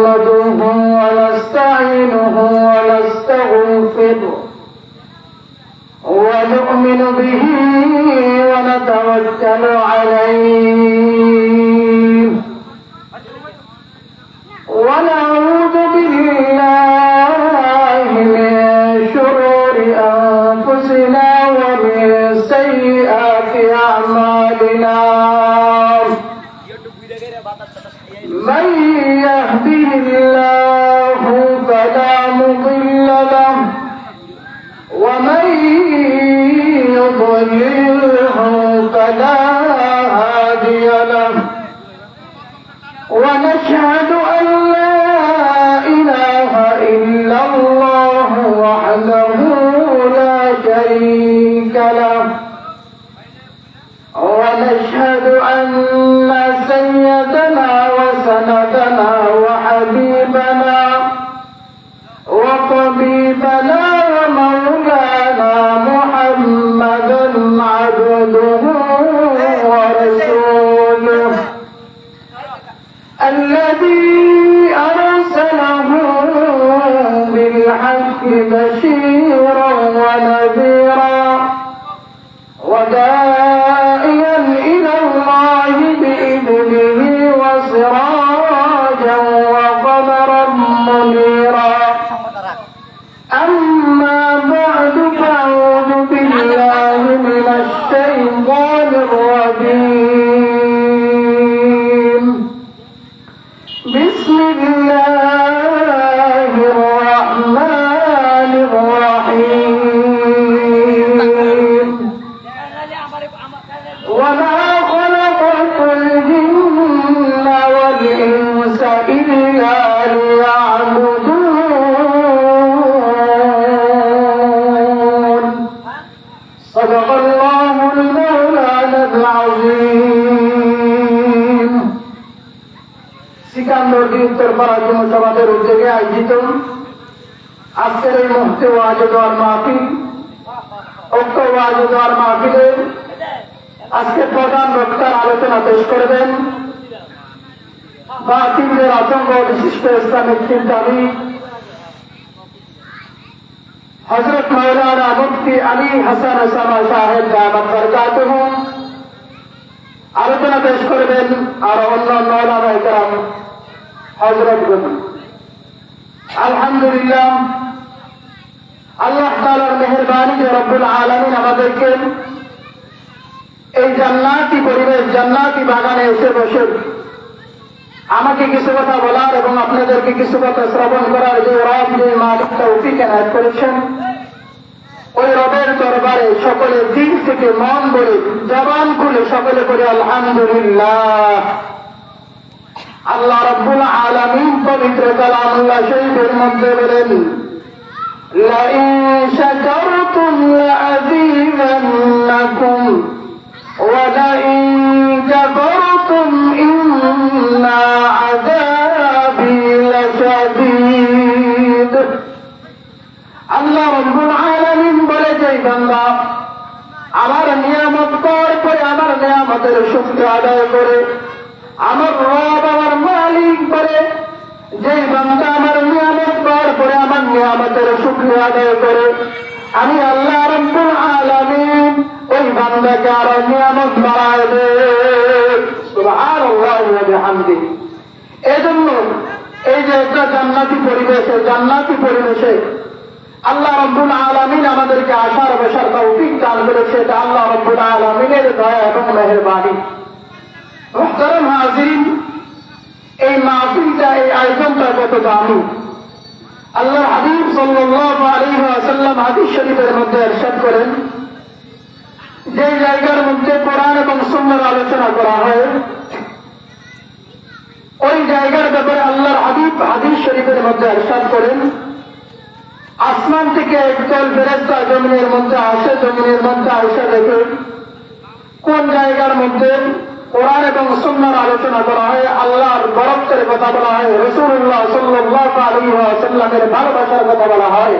نحمده ونستعينه ونستغفره ونؤمن به ونتوكل عليه ونعوذ بالله من شرور أنفسنا ومن سيئات أعمالنا من يهده الله فلا مضل له ومن يضلله فلا هادي له ونشهد أن لا إله إلا الله وحده لا شريك له ونشهد أن سيدنا وسندنا وحبيبنا وطبيبنا ومولانا محمدا عبده ورسوله الذي أرسله بالحق بشيرا ونذيرا وداعيا إلى الله بإذنه وسراجا وقمرا منيرا أما بعد فأعوذ بالله من الشيطان الرجيم بسم الله الرحمن الرحيم وما خلقت الجن والإنس إلا ليعبدون صدق الله المولانا العظيم সিকান্দর উত্তরপাড়া যুব সমাজের উদ্যোগে আয়োজিত আজকের এই মুহূর্তে ওয়াজ দেওয়ার মাহফিল ঐক্য ওয়াজ দেওয়ার মাহফিলে আজকে প্রধান বক্তার আলোচনা পেশ করবেন বাতিলদের আতঙ্ক বিশিষ্ট ইসলামিক চিন্তাবিদ হযরত মাওলানা মুফতি আলী হাসান ওসামা সাহেব দামাত বরকাতুহু। আলোচনা পেশ করবেন আর অন্যান্য ওলামা ইকরাম হযরতগণ। আলহামদুলিল্লাহ, আল্লাহ তাআলার মেহেরবানি যে রব্বুল আলামিন আমাদেরকে এই জান্নাতি পরিবেশ জান্নাতি বাগানে এসে বসে আমাকে কিছু কথা বলার এবং আপনাদেরকে কিছু কথা শ্রবণ করার যে রব যে মালিক তৌফিক এনায়েত করেছেন, ওই রবের দরবারে সকলে দিল থেকে মন বলে জবান খুলে সকলে করে আলহামদুলিল্লাহ। আল্লাহ রাব্বুল আলামিন পবিত্র কালামুল্লাহ শরীফের মধ্যে বলেন, লাইন শাকারতুম লাযীদান্নাকুম ওয়া লাইন কাফারতুম ইন্না আযাবি লাশাদীদ। আল্লাহ রাব্বুল আলামিন বলে যে বান্দা আমার নিয়ামত পাওয়ার পরে আমার নিয়ামতের শুকরিয়া আদায় করে, আমার রব আমার মালিক বলে যে বান্দা আমার নিয়ামত পাওয়ার পরে আমার নিয়ামতের শুকরিয়া আদায় করে, আমি আল্লাহ রাব্বুল আলামিন ওই বান্দাকে আরো নিয়ামত বাড়ায় দেয়। সুবহানাল্লাহ ওয়া বিহামদিহি। এজন্য এই যে একটা জান্নাতি পরিবেশে আল্লাহ রাব্বুল আলামিন আমাদেরকে আসার বসার তৌফিক দান করেছে। এটা আল্লাহ রাব্বুল আলামিনের দয়া এবং মেহেরবানি। মুহতারাম হাজিরিন, এই মাহফিলটা এই আয়োজনটা কত দামি। আল্লাহর হাবিব সাল্লাল্লাহু আলাইহি ওয়াসাল্লাম হাদিস শরীফের মধ্যে ইরশাদ করেন, যে জায়গার মধ্যে কোরআন এবং সুন্নাহর আলোচনা করা হয় ওই জায়গার ব্যাপারে আল্লাহর হাবিব হাদিস শরীফের মধ্যে ইরশাদ করেন, আসমান থেকে একদল ফেরেশতা জমিনের মধ্যে আসে, জমিনের মধ্যে আসে দেখে কোন জায়গার মধ্যে কোরআন এবং সুন্নাহর আলোচনা করা হয়, আল্লাহর বরকতের কথা বলা হয়, রাসূলুল্লাহ সাল্লাল্লাহু আলাইহি ওয়াসাল্লামের ভালোবাসার কথা বলা হয়,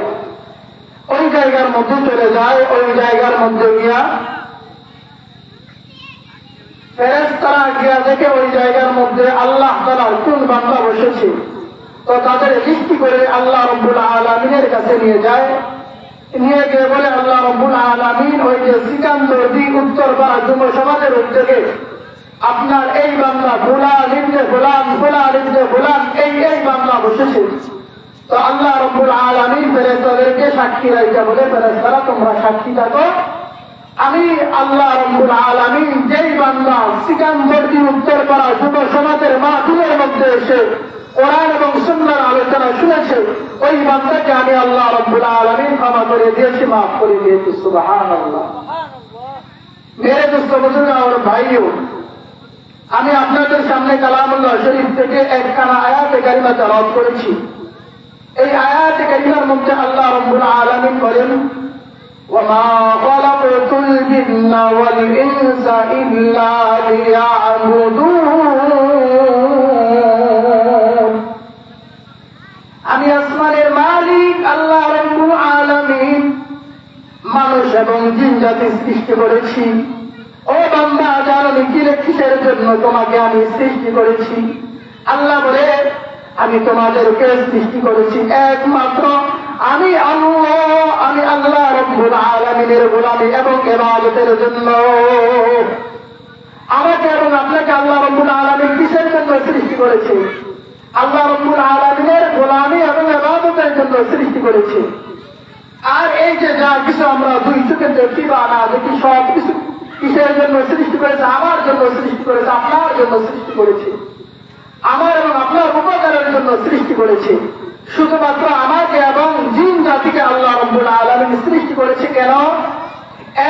ওই জায়গার মধ্যে চলে যায়। ওই জায়গার মধ্যে গিয়া ফেরেশতারা গিয়া দেখে ওই জায়গার মধ্যে আল্লাহ তাআলার কোন বান্দা বসেছে, তো তাদের সৃষ্টি করে আল্লাহ রাব্বুল আলামিনের কাছে নিয়ে যায়, নিয়ে গিয়ে বলে আল্লাহ রাব্বুল আলামিন ওই যে সিকান্দর উত্তরপাড়া যুব সমাজের উদ্যোগে আপনার এই বাংলা ফুলান ইবনে ফুলান ফুলান ইবনে ফুলান এই বাংলা বসেছে। তো আল্লাহ রাব্বুল আলামিন ফেরেশতাদেরকে সাক্ষী রাখতে বলে, ফেরেশতারা তোমরা সাক্ষী থাকো, আমি আল্লাহ রাব্বুল আলামিন যেই বান্দা সিকান্দর উত্তরপাড়া যুব সমাজের মাহফিলের মধ্যে এসে কোরআন এবং সুন্নাহর আলোচনা শুনেছে, ওই বান্দাকে আমি আল্লাহ রাব্বুল আলামিন ক্ষমা করে দিয়েছি, মাফ করে দিয়েছি। সুবহানাল্লাহ। মেরে দোস্ত বুজুর্গ আর ভাইও, আমি আপনাদের সামনে কালামুল্লাহ শরীফ থেকে একখানা আয়াতে কারিমা তেলাওয়াত করেছি। এই আয়াতে কারিমার মধ্যে আল্লাহ রাব্বুল আলামিন বলেন, ওয়ামা খালাকতুল জিন্না ওয়াল ইনসা ইল্লা লিয়াবুদুন। আমি আসমানের মালিক আল্লাহ রাব্বুল আলামিন মানুষ এবং জিন জাতি সৃষ্টি করেছি। ও বান্দা, জানো কিসের জন্য তোমাকে আমি সৃষ্টি করেছি? আল্লাহ বলে, আমি তোমাদেরকে সৃষ্টি করেছি একমাত্র আমি আল্লাহ রাব্বুল আলামিনের গোলামি এবং ইবাদতের জন্য। আমাকে এবং আপনাকে আল্লাহ রাব্বুল আলামিন কিসের জন্য সৃষ্টি করেছে? আল্লাহ রাব্বুল আলামিনের গোলামি এবং ইবাদতের জন্য সৃষ্টি করেছে। আর এই যে যা কিছু আমরা দুই চোখে দেখি বা না দেখি, সব কিছু কিসের জন্য সৃষ্টি করেছে? আমার জন্য সৃষ্টি করেছে, আপনার জন্য সৃষ্টি করেছে, আমার এবং আপনার উপকারের জন্য সৃষ্টি করেছে। শুধুমাত্র আমাকে এবং জিন জাতিকে আল্লাহ রাব্বুল আলামিন সৃষ্টি করেছে কেন?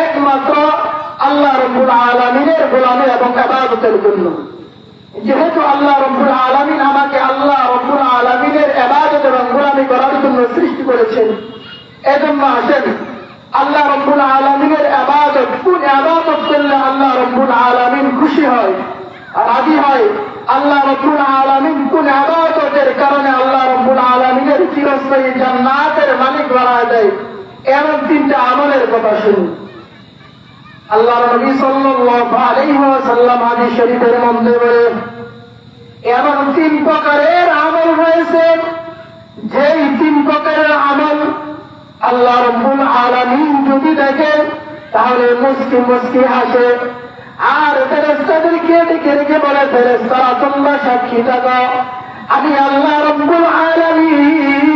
একমাত্র আল্লাহ রাব্বুল আলামিনের গোলামি এবং ইবাদতের জন্য। যেহেতু আল্লাহ রাব্বুল আলামিন আমাকে আল্লাহ রাব্বুল আলামিনের ইবাদত এবং গোলামি করার জন্য সৃষ্টি করেছেন, এজন্য আসেন আল্লাহ রাব্বুল আলামিনের ইবাদত, কোন ইবাদত করলে আল্লাহ রাব্বুল আলামিন খুশি হয়, রাজি হয়? আল্লাহ রাব্বুল আলামিন কোন ইবাদতের কারণে আল্লাহ রাব্বুল আলামিনের চিরস্থায়ী জান্নাতের মালিক বানায় দেয়? এমন তিনটা আমলের কথা শুনুন। আল্লাহর নবী সাল্লাল্লাহু আলাইহি ওয়াসাল্লাম হাদিস শরীফের মধ্যে বলেন, এমন তিন প্রকারের আমল রয়েছে, যেই তিন প্রকারের আমল আল্লাহ রাব্বুল আলামিন যদি দেখে তাহলে মুস্কি মুস্কি হাসে। আর ফেরেশতাদেরকে ডেকে রেখে বলে, ফেরেশতারা তোমরা সাক্ষী থাকো, আমি আল্লাহ রাব্বুল আলামিন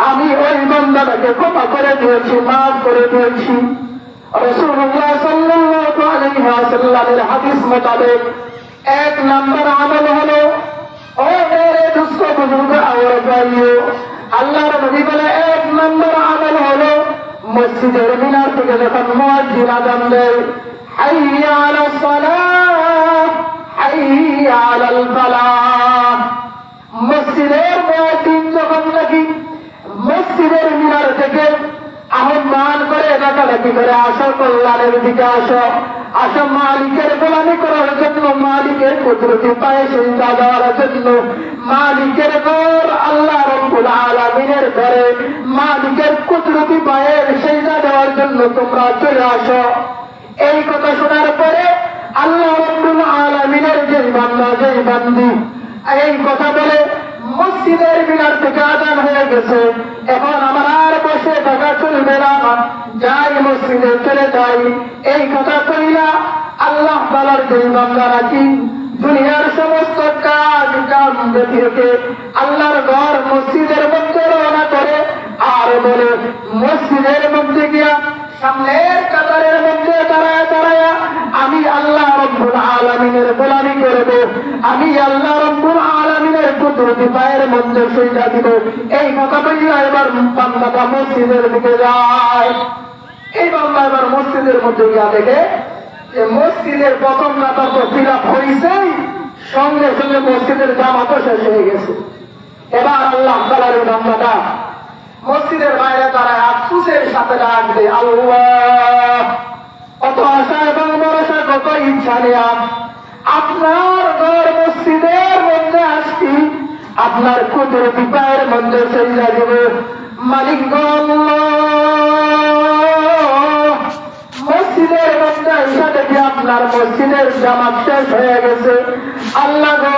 আমি ওই বান্দাটাকে ক্ষমা করে দিয়েছি, মাফ করে দিয়েছি। রাসূলুল্লাহ সাল্লাল্লাহু আলাইহি ওয়াসাল্লামের হাদিস মোতাবেক এক নম্বর আমল হলো, ও মেরে দুস্থ বুজুর্গ আর ভাইও, আল্লাহর নবী বলে এক নম্বর আমল হলো মসজিদের মিনার থেকে যখন মুয়াজ্জিন আযান দেয়, হাইয়া আলাস সালাহ হাইয়া আলাল ফালাহ, মসজিদের মুয়াজ্জিন যখন নাকি মসজিদের মিনার থেকে আহ্বান করে ডাকাডাকি করে, আসো কল্যাণের দিকে আসো, আসো মালিকের গোলামি করার জন্য, মালিকের কুদরতি পায়ে সিজদা দেওয়ার জন্য, মালিকের ঘর আল্লাহ রাব্বুল আলামিনের ঘরে মালিকের কুদরতি পায়ের সিজদা দেওয়ার জন্য তোমরা চলে আসো। এই কথা শোনার পরে আল্লাহ রাব্বুল আলামিনের যে বান্দা, যে বান্দি এই কথা বলে, মসজিদের মিনার থেকে আযান হয়ে গেছে, এখন আমার আর বসে থাকা চলবে না, যাই মসজিদে চলে যাই, এই কথা কইলা আল্লাহ তাআলার যে বান্দা নাকি দুনিয়ার সমস্ত কাজ কাম ব্যতিরেকে আল্লাহর ঘর মসজিদের মধ্যে রওনা করে, আর বলে মসজিদের মধ্যে গিয়া সামনের কাতারের মধ্যে দাঁড়ায় দাঁড়ায় আমি আল্লাহ রাব্বুল আলামিনের গোলামি করব, আমি আল্লাহ রাব্বুল আলামিনের কুদরতি পায়ের মধ্যে সিজদা দিব। এই কথা বলিয়া এবার বান্দাটা মসজিদের দিকে যায়। এই বান্দা এবার মসজিদের মধ্যে গিয়া দেখে যে মসজিদের প্রথম রাতা তো ফিল আপ হয়েছেই, সঙ্গে সঙ্গে মসজিদের জামাতও শেষ হয়ে গেছে। এবার আল্লাহ তাআলার বান্দাটা মসজিদের বাইরে দাঁড়ায় আফসোসের সাথে ডাক দেয়, আল্লাহ, কত আশা এবং ভরসা, কত ইচ্ছা নেয়া আপনার ঘর মসজিদের মধ্যে আসছি, আপনার কুদরতি পায়ের মধ্যে সিজদা দিব। মালিক গো আল্লাহ, মসজিদের মধ্যে এসে দেখি আপনার মসজিদের জামাত শেষ হয়ে গেছে। আল্লাহ গো,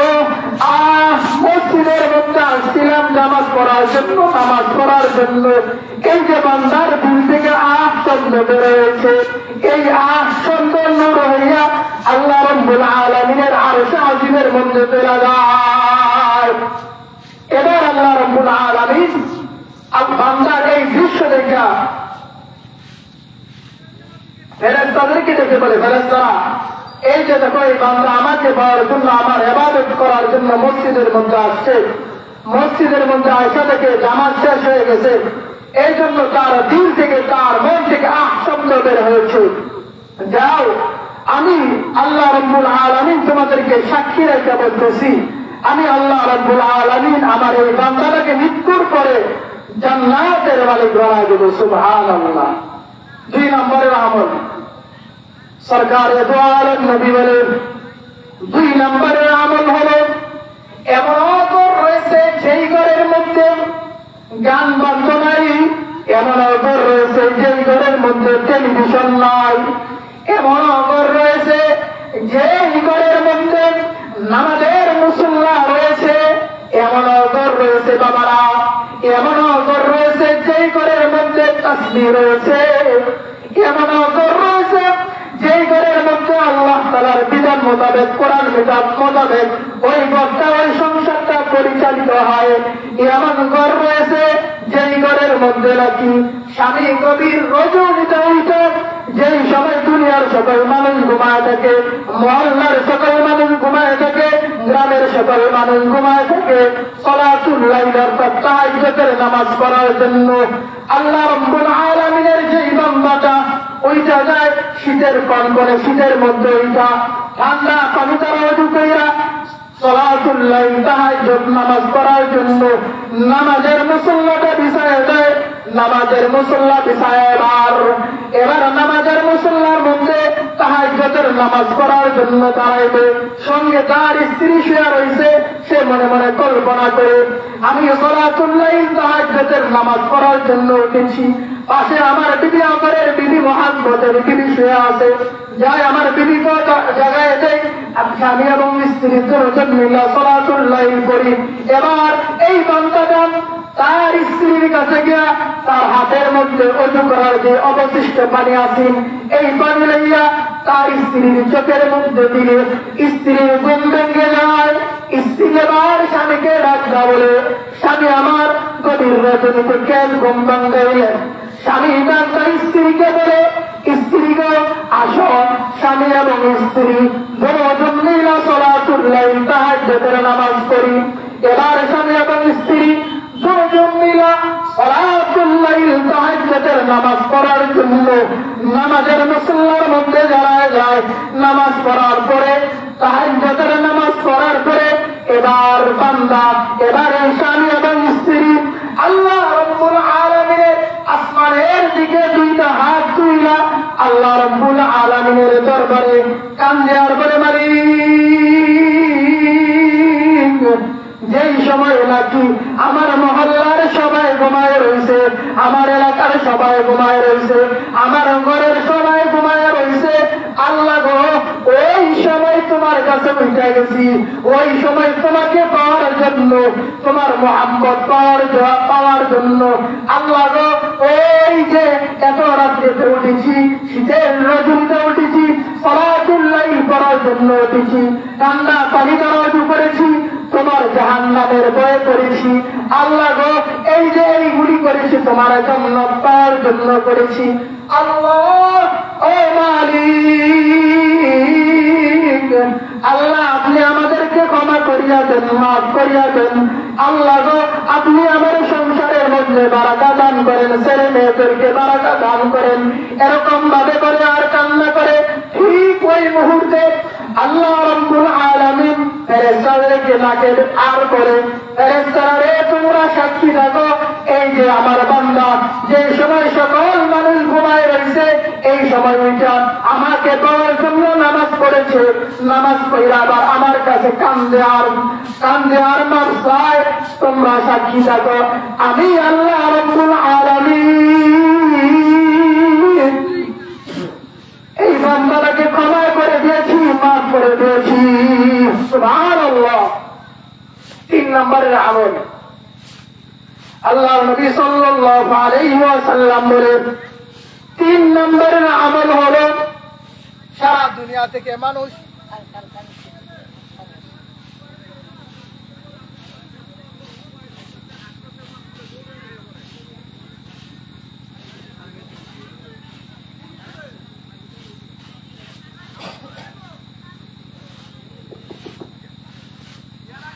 জন্য, নামাজ পড়ার জন্য। এই যে বান্দার দিল থেকে আশ শব্দ বেরোয়েছে, এই আশ শব্দ নূর হইয়া আল্লাহ রাব্বুল আলামিনের আরশে আজিমের মধ্যে চলে যায়। এবার আল্লাহ রাব্বুল আলামিন বান্দার এই দৃশ্য দেখা ফেরেশতাদেরকে ডেকে বলে, ফেরেশতারা এই যে দেখো এই বান্দা আমাকে পাওয়ার জন্য, আমার ইবাদত করার জন্য মসজিদের মধ্যে আসছে, মসজিদের মধ্যে আসা থেকে জামাত শেষ হয়ে গেছে, এই জন্য তার দিল থেকে, তার মন থেকে আহ শব্দ বের হয়েছে। যাও, আমি আল্লাহ রাব্বুল আলামিন তোমাদেরকে সাক্ষী রেখে বলতেছি, আমি আল্লাহ রাব্বুল আলামিন আমার এই বান্দাটাকে মৃত্যুর পরে জান্নাতের মালিক বানায় দেব। সুবহানাল্লাহ। 2 নম্বরের আমল সরকারে দো আলম নবী বলেন, 2 নম্বরের আমল হলো এমন ঘর রয়েছে যেই ঘরের মধ্যে গান বাদ্য নাই, এমন ঘর রয়েছে যেই ঘরের মধ্যে টেলিভিশন নাই, এমন ঘর রয়েছে যেই ঘরের মধ্যে নামাজের মুসল্লা রয়েছে, এমন ঘর রয়েছে বাবারা, এমন ঘর রয়েছে যেই ঘরের মধ্যে তাসবিহ রয়েছে, এমন ঘর রয়েছে যেই ঘরের মধ্যে আল্লাহ তাআলার বিধান মোতাবেক, কোরআন বিধান মোতাবেক ওই ঘরটা, ওই সংসারটা পরিচালিত হয়। এমন ঘর রয়েছে যেই ঘরের মধ্যে নাকি স্বামী গভীর রজনীতে উঠে, যেই সময় দুনিয়ার সকল মানুষ ঘুমায় থাকে, মহল্লার সকল মানুষ ঘুমায় থাকে, গ্রামের সকল মানুষ ঘুমায় থাকে, সালাতুল লাইল অর্থাৎ তাহাজ্জুদের নামাজ পড়ার জন্য আল্লাহ রাব্বুল আলামিনের যেই বান্দাটা ওই জায়গায় শীতের কনকনে শীতের মধ্যে ওইটা ঠান্ডা পানি তারা ওযু কইরা সালাতুল লাইল তাহাজ্জুদ নামাজ পড়ার জন্য নামাজের মুসল্লাটা বিছায় দেয়, নামাজের মুসল্লা বিছায় এবার নামাজের মুসল্লার মধ্যে তাহাজ্জুদের নামাজ পড়ার জন্য দাঁড়াইবে, সঙ্গে তার স্ত্রী শুয়ে রয়েছে, সে মনে মনে কল্পনা করে আমি সালাতুল লাইল তাহাজ্জুদের নামাজ পড়ার জন্য উঠেছি, পাশে আমার বিবি, আমরের বিবি, মুহাম্মদের বিবি শুয়ে আছে, যাই আমার বিবিকে জায়গায় দেয়, স্বামী এবং স্ত্রী দুজন মিলে সালাতুল লাইল পড়ি। এবার এই বান্দাটা তার স্ত্রীর কাছে গিয়া তার হাতের মধ্যে ওযু করার যে অবশিষ্ট পানি আছে, এই পানি লইয়া তার স্ত্রীর চোখের মধ্যে দিলে স্ত্রীর ঘুম ভেঙে যায়। স্ত্রী এবার স্বামীকে ডাকতে বলে, স্বামী আমার গভীর রজনীতে কেন ঘুম ভাঙাইলেন? স্বামী তার স্ত্রীকে বলে, স্ত্রী গো আসো, স্বামী এবং স্ত্রী দুজন মিলে সালাতুল লাইল তাহাজ্জুদের নামাজ পড়ি। এবার স্বামী এবং স্ত্রী দুজন মিলে সালাতুল লাইল তাহাজ্জুদের নামাজ পড়ার জন্য নামাজের মুসল্লার মধ্যে দাঁড়ায় যায়। নামাজ পড়ার পরে, তাহাজ্জুদের নামাজ পড়ার পরে এবার বান্দা, এবার স্বামী এবং স্ত্রী আল্লাহ রাব্বুল আলামিনের আসমানের দিকে 2টা হাত তুইলা আল্লাহ রাব্বুল আলামিনের দরবারে কান্দে আর বলে, মালিক, যেই সময় নাকি আমার মহল্লার সবাই ঘুমায় রয়েছে, আমার এলাকার সবাই ঘুমায় রয়েছে, আমার ঘরের সবাই ঘুমায় রয়েছে, আল্লাহ গো ওই সময় তোমার কাছে উঠে গেছি, ওই সময় তোমাকে পাওয়ার জন্য, তোমার মুহাম্মদ পাওয়ার জন্য আল্লাহ গো ওই যে এত রাত্রিতে উঠেছি, শীতের রজনীতে উঠেছি, সালাতুল লাইল পড়ার জন্য উঠেছি, ঠান্ডা পানি দ্বারা ওযু করেছি, তোমার জাহান্নামের ভয় করেছি, আল্লাহ গো এই যে এইগুলি করেছি তোমার জন্য, পাওয়ার জন্য করেছি। আল্লাহ ও মালিক, আল্লাহ আপনি আমাদেরকে ক্ষমা করিয়া দেন, মাফ করিয়া দেন। আল্লাহ গো আপনি আমার সংসারের মধ্যে বারাকা দান করেন, ছেলে মেয়েদেরকে বারাকা দান করেন। এরকম ভাবে করে আর কান্না করে ঠিক ওই মুহূর্তে আল্লাহ রাব্বুল আলামিন ফেরেশতাদেরকে ডাকেন আর করে, ফেরেশতারা রে তোমরা সাক্ষী থাকো, এই যে আমার বান্দা যে সময় সকল মানুষ ঘুমায় রয়েছে, এই সময় ওইটা আমাকে পাওয়ার জন্য নামাজ পড়েছে, নামাজ পড়ে আবার আমার কাছে কান্দে আর মার চায়, তোমরা সাক্ষী থাকো আমি আল্লাহ রাব্বুল আলামিন এই বান্দাটাকে ক্ষমা করে দিয়েছি, মাফ করে দিয়েছি। সুবহানাল্লাহ। 3 নম্বরের আমল আল্লাহ নবী সাল্লাল্লাহু আলাইহি ওয়াসাল্লাম বলেন 3 নম্বরের আমল হলো সারা দুনিয়া থেকে মানুষ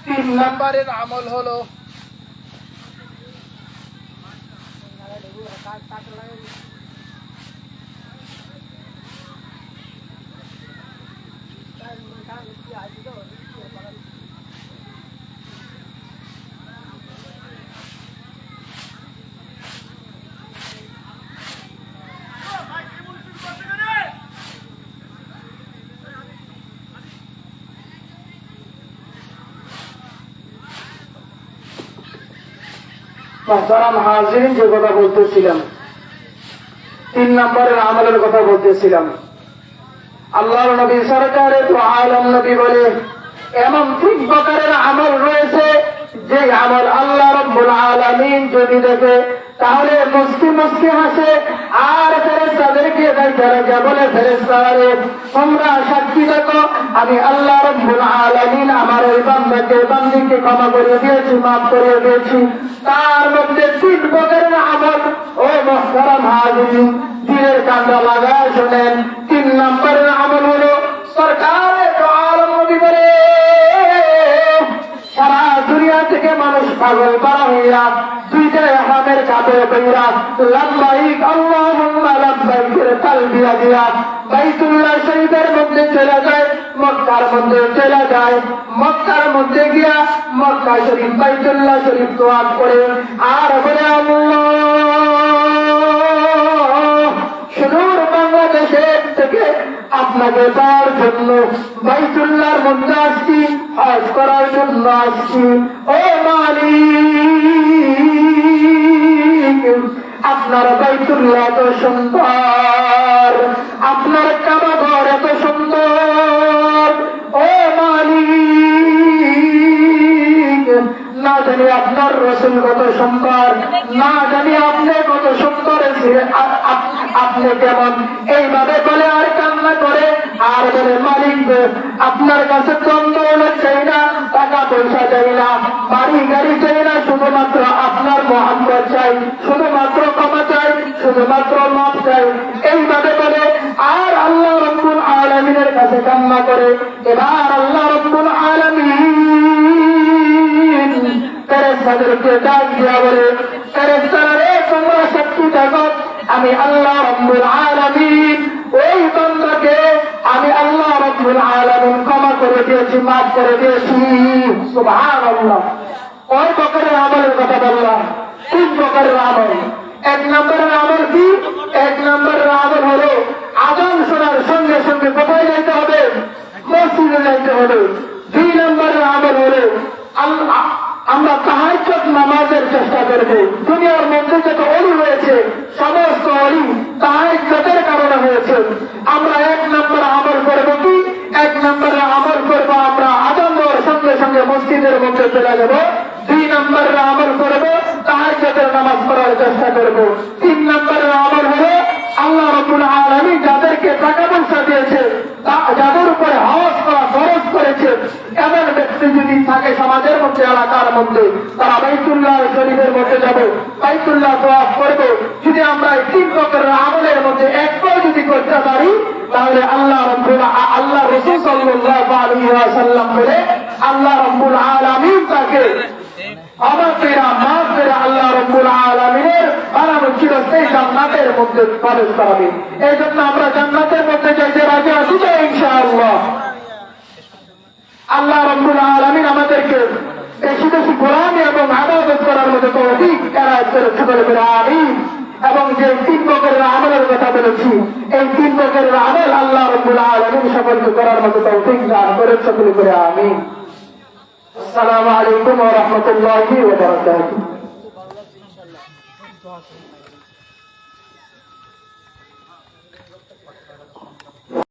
তিন নম্বরের আমল হলো মোহতারাম হাজিরিন, যে কথা বলতেছিলাম 3 নম্বরের আমলের কথা বলতেছিলাম। আল্লাহর নবী সরকারে তো আলম নবী বলে এমন 3 প্রকারের আমল রয়েছে যে আমল আল্লাহ রাব্বুল আলামিন যদি দেখে তাহলে মুস্কি মুস্কি হাসে আর ফেরেশতাদেরকে দেখে বলে ফেরেশতারা তোমরা সাক্ষী দেখো আমি আল্লাহ রাব্বুল আলামিন আমার এই বান্দাকে ক্ষমা করে দিয়েছি, মাফ করে দিয়েছি। তার মধ্যে 3 প্রকারের আমল ও মুহতারাম হাজিরিন দিলের কান্দা লাগায় শোনেন। 3 নম্বরের আমল হলো সরকারে তো আলম নবী বলে সারা দুনিয়া থেকে মানুষ পাগল করা হইয়া 2টা ইহরামের কাপড় পরিয়া লাব্বাইক আল্লাহুম্মা লাব্বাইকের তালবিয়া দিয়া বাইতুল্লাহ শরীফের মধ্যে চলে যায়, মক্কার মধ্যে চলে যায়। মক্কার মধ্যে গিয়া মক্কা শরীফ বাইতুল্লাহ শরীফ তোয়াফ করে আর বলে আল্লাহ সুদূর বাংলাদেশের থেকে আপনাকে পাওয়ার জন্য বাইতুল্লাহর মধ্যে আসছি, হজ করার জন্য আসছি। ও মালিক আপনার বাইতুল্লাহ এত সুন্দর, আপনার কাবা ঘর এত সুন্দর। ও মালিক না জানি আপনার রসুল কত সুন্দর, না জানি আপনি কত সুন্দর, আপনি কেমন। এইভাবে বলে আর কান্না করে আর বলে মালিক আপনার কাছে দ্বন্দ্ব চাই না, টাকা পয়সা চাই না, বাড়ি গাড়ি চাই না, শুধুমাত্র আপনার মহব্বত চাই, শুধুমাত্র ক্ষমা চাই, শুধুমাত্র মাফ চাই। এইভাবে বলে আর আল্লাহ রাব্বুল আলামিনের কাছে কান্না করে। এবার আল্লাহ রাব্বুল আলামিন ফেরেশতাদেরকে ডাক দিয়া বলে ফেরেশতারা রে তোমরা সাক্ষী থাকো আমি আল্লাহ রাব্বুল আলামিন ওই বান্দাকে আমি আল্লাহ রাব্বুল আলামিন ক্ষমা করে দিয়েছি, মাফ করে দিয়েছি। সুবহানাল্লাহ। ওই প্রকারের আমলের কথা বললাম। 3 প্রকারের আমল। 1 নম্বরের আমল কি? 1 নম্বরের আমল হলো আযান শোনার সঙ্গে সঙ্গে কোথায় যাইতে হবে? মসজিদে যাইতে হবে। 2 নম্বরের আমল হলো আমরা তাহাজ্জুদ নামাজের চেষ্টা করব। দুনিয়ার মধ্যে যত অলি হয়েছে সমস্ত অলি তাহাজ্জুদের কারণে হয়েছে। আমরা 1 নম্বর আমল করব কি? 1 নম্বরে আমল করব আমরা আযান দেওয়ার সঙ্গে সঙ্গে মসজিদের মধ্যে চলে যাব। 2 নম্বরে আমল করব তাহাজ্জুদের নামাজ পড়ার চেষ্টা করব। 3 নম্বরের আমল হলো আল্লাহ রাব্বুল আলামিন যাদেরকে টাকা পয়সা দিয়েছে, যাদের উপরে হজ করা ফরজ করেছে, এমন ব্যক্তি যদি থাকে সমাজের মধ্যে, এলাকার মধ্যে, তারা বাইতুল্লাহ শরীফের মধ্যে যাব, বাইতুল্লাহ তোয়াফ করব। যদি আমরা এই 3 প্রকারের আমলের মধ্যে একটাও যদি করতে পারি তাহলে আল্লাহ রাসূল সাল্লাল্লাহু আলাইহি ওয়াসাল্লাম বলে আল্লাহ রাব্বুল আলামিন তাকে আল্লাহ রাব্বুল আলামিনের বানানো চিরস্থায়ী জান্নাতের মধ্যে প্রবেশ করাবে। এই জন্য আমরা জান্নাতের মধ্যে যাইতে রাজি আছি তো ইনশাআল্লাহ। আল্লাহ রাব্বুল আলামিন আমাদেরকে বেশি বেশি গোলামি এবং ইবাদত করার মতো তৌফিক এনায়েত করেন। আমিন। এবং যে 3 প্রকারের আমলের কথা বলেছি এই 3 প্রকারের আমল আল্লাহ রাব্বুল আলামিন সকলকে করার মতো তৌফিক দান করেন। সকলে করে আমিন। আসসালামু আলাইকুম ওয়া রাহমাতুল্লাহি ওয়া বারাকাতুহু।